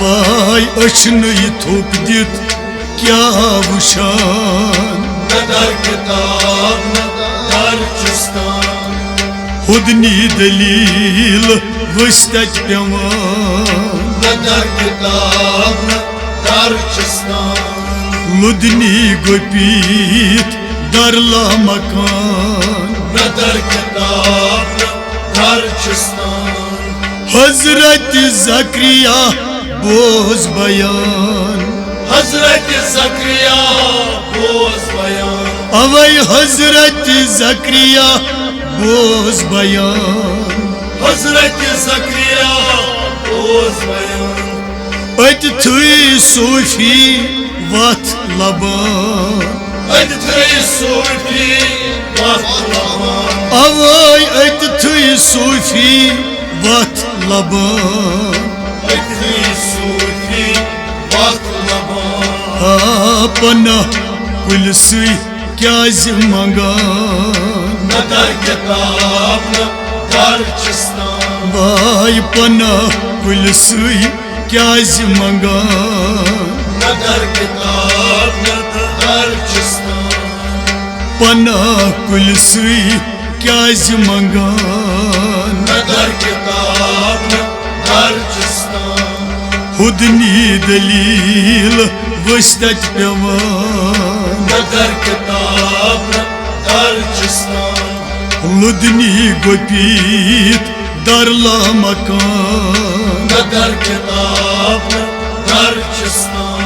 वाय अचन थोप दित क्या वुशान दर किताब दर चिस्तान हुदनी दलील वस्तत पेवान दर किताब दर चिस्तान लुदनी गोपीत दरला मकान दर किताब दर चिस्तान हजरत ज़करिया बोझ बयान हजरत ज़करिया बोझ बयान अवै हजरत ज़करिया बोझ बयान हजरत ज़करिया बोझ बयान अत थुई सूफी वत लबान अत थुई सूफी वत लबान अवै अत थुई सूफी वत लबान अत थुई सूफी वत लबान पना कुल सुई क्याज मंगान दर किताब दर चिस्तान वाय पना कुल सुई क्याज मंगान दर किताब दर चिस्तान पना कुल सुई क्याज मंगान दर किताब दर चिस्तान हुदनी दलील वस्तत पेवान दर किताब दर चिस्तान लुदनी गोपीत दरला मकान दर किताब दर चिस्तान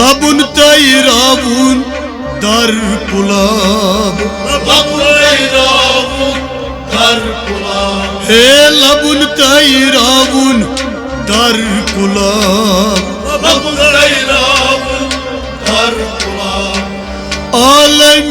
लबुन तैरावुन दर कुलाब दर कुलाब हे लबुन तैरावुन दर कुलाब दर कुलाब आलम